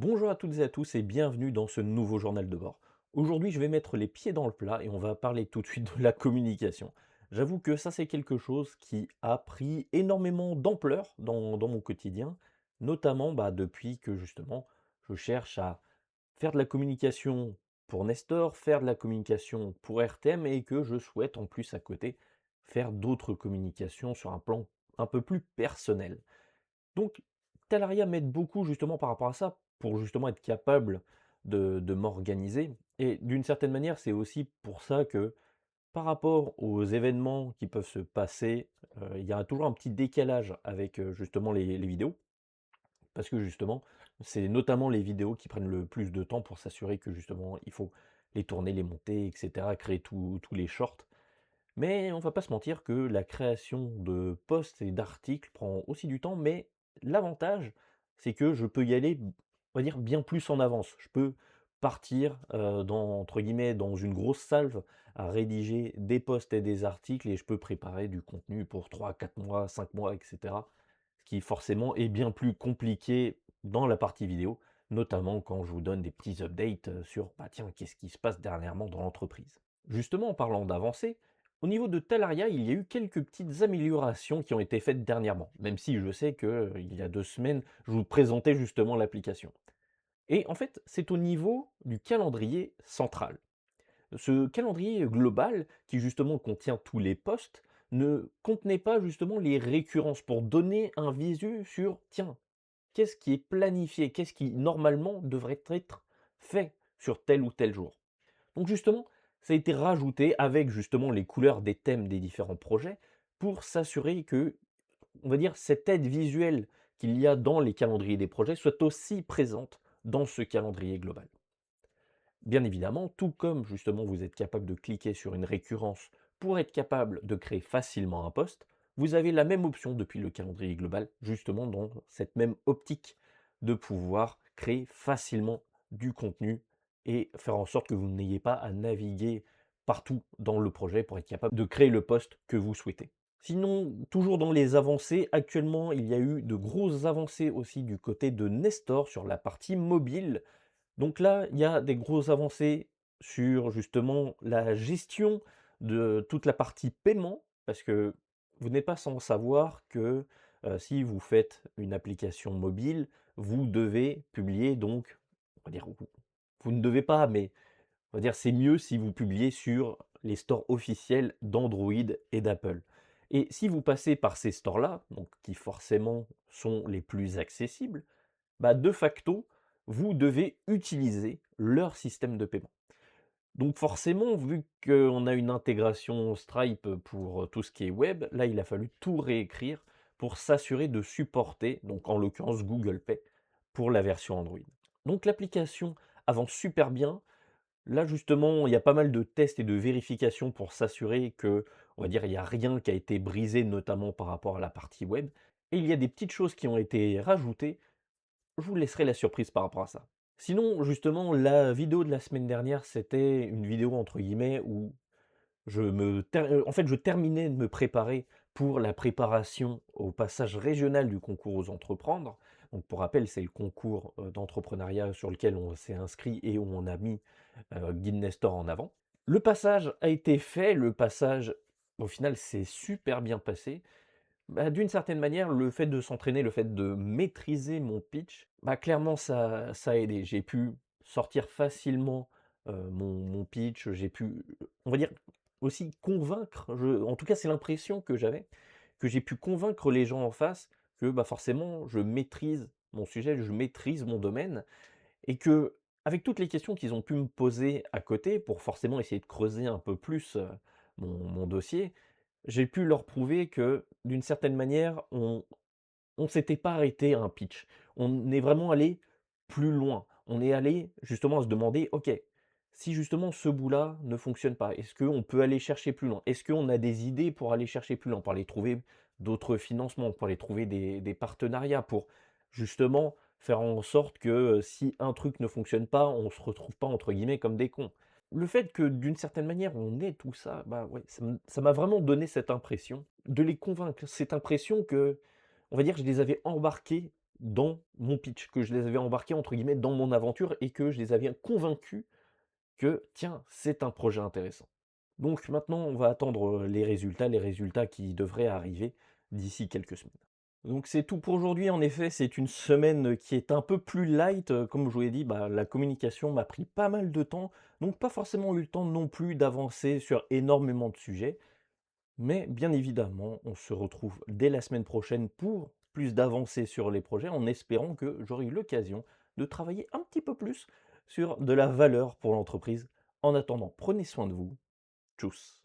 Bonjour à toutes et à tous et bienvenue dans ce nouveau journal de bord. Aujourd'hui, je vais mettre les pieds dans le plat et on va parler tout de suite de la communication. J'avoue que ça, c'est quelque chose qui a pris énormément d'ampleur dans mon quotidien, notamment depuis que justement je cherche à faire de la communication pour Nestor, faire de la communication pour RTM et que je souhaite en plus à côté faire d'autres communications sur un plan un peu plus personnel. Donc, Talaria m'aide beaucoup justement par rapport à ça, pour justement être capable de m'organiser. Et d'une certaine manière, c'est aussi pour ça que par rapport aux événements qui peuvent se passer, il y a toujours un petit décalage avec justement les vidéos. Parce que justement, c'est notamment les vidéos qui prennent le plus de temps pour s'assurer que justement il faut les tourner, les monter, etc., créer tous les shorts. Mais on va pas se mentir que la création de posts et d'articles prend aussi du temps, mais l'avantage, c'est que je peux y aller, on va dire, bien plus en avance. Je peux partir, entre guillemets, «dans une grosse salve» à rédiger des posts et des articles et je peux préparer du contenu pour 3, 4 mois, 5 mois et cetera. Ce qui forcément est bien plus compliqué dans la partie vidéo, notamment quand je vous donne des petits updates, sur, bah, tiens, qu'est-ce qui se passe dernièrement dans l'entreprise? Justement, en parlant d'avancées, au niveau de Talaria, il y a eu quelques petites améliorations qui ont été faites dernièrement, même si je sais que, il y a 2 semaines, je vous présentais justement l'application. Et en fait, c'est au niveau du calendrier central. Ce calendrier global, qui justement contient tous les postes, ne contenait pas justement les récurrences pour donner un visu sur, tiens, qu'est-ce qui est planifié, qu'est-ce qui normalement devrait être fait sur tel ou tel jour. Donc justement, ça a été rajouté avec justement les couleurs des thèmes des différents projets pour s'assurer que, on va dire, cette aide visuelle qu'il y a dans les calendriers des projets soit aussi présente dans ce calendrier global. Bien évidemment, tout comme justement vous êtes capable de cliquer sur une récurrence pour être capable de créer facilement un post, vous avez la même option depuis le calendrier global, justement dans cette même optique de pouvoir créer facilement du contenu et faire en sorte que vous n'ayez pas à naviguer partout dans le projet pour être capable de créer le post que vous souhaitez. Sinon, toujours dans les avancées, actuellement il y a eu de grosses avancées aussi du côté de Nestor sur la partie mobile. Donc là, il y a des grosses avancées sur justement la gestion de toute la partie paiement, parce que vous n'êtes pas sans savoir que si vous faites une application mobile, vous devez publier donc, on va dire, vous ne devez pas, mais on va dire c'est mieux si vous publiez sur les stores officiels d'Android et d'Apple. Et si vous passez par ces stores-là, donc qui forcément sont les plus accessibles, bah, de facto, vous devez utiliser leur système de paiement. Donc forcément, vu qu'on a une intégration Stripe pour tout ce qui est web, là, il a fallu tout réécrire pour s'assurer de supporter, donc en l'occurrence Google Pay, pour la version Android. Donc l'application avance super bien. Là, justement, il y a pas mal de tests et de vérifications pour s'assurer que, on va dire, il n'y a rien qui a été brisé, notamment par rapport à la partie web. Et il y a des petites choses qui ont été rajoutées, je vous laisserai la surprise par rapport à ça. Sinon, justement, la vidéo de la semaine dernière, c'était une vidéo entre guillemets où en fait, je terminais de me préparer pour la préparation au passage régional du concours aux entreprendre. Donc pour rappel, c'est le concours, d'entrepreneuriat sur lequel on s'est inscrit et où on a mis, Guide Nestor en avant. Le passage a été fait, le passage, au final, s'est super bien passé. Bah, d'une certaine manière, le fait de s'entraîner, le fait de maîtriser mon pitch, bah, clairement ça a aidé. J'ai pu sortir facilement, mon pitch, j'ai pu, on va dire, aussi convaincre, en tout cas, c'est l'impression que j'avais, que j'ai pu convaincre les gens en face que, bah, forcément, je maîtrise mon sujet, je maîtrise mon domaine et que avec toutes les questions qu'ils ont pu me poser à côté pour forcément essayer de creuser un peu plus, mon dossier, j'ai pu leur prouver que, d'une certaine manière, on s'était pas arrêté à un pitch. On est vraiment allé plus loin. On est allé justement à se demander: «OK, si justement ce bout-là ne fonctionne pas, est-ce qu'on peut aller chercher plus loin? Est-ce qu'on a des idées pour aller chercher plus loin? Pour aller trouver d'autres financements, pour aller trouver des partenariats, pour justement faire en sorte que, si un truc ne fonctionne pas, on se retrouve pas entre guillemets comme des cons». Le fait que d'une certaine manière on ait tout ça, bah, ouais, ça m'a vraiment donné cette impression de les convaincre, cette impression que, on va dire, je les avais embarqués dans mon pitch, que je les avais embarqués entre guillemets «dans mon aventure» et que je les avais convaincus que tiens, c'est un projet intéressant. Donc maintenant, on va attendre les résultats qui devraient arriver d'ici quelques semaines. Donc c'est tout pour aujourd'hui. En effet, c'est une semaine qui est un peu plus light. Comme je vous l'ai dit, bah, la communication m'a pris pas mal de temps, donc pas forcément eu le temps non plus d'avancer sur énormément de sujets. Mais bien évidemment, on se retrouve dès la semaine prochaine pour plus d'avancées sur les projets, en espérant que j'aurai eu l'occasion de travailler un petit peu plus sur de la valeur pour l'entreprise. En attendant, prenez soin de vous. Tchuss.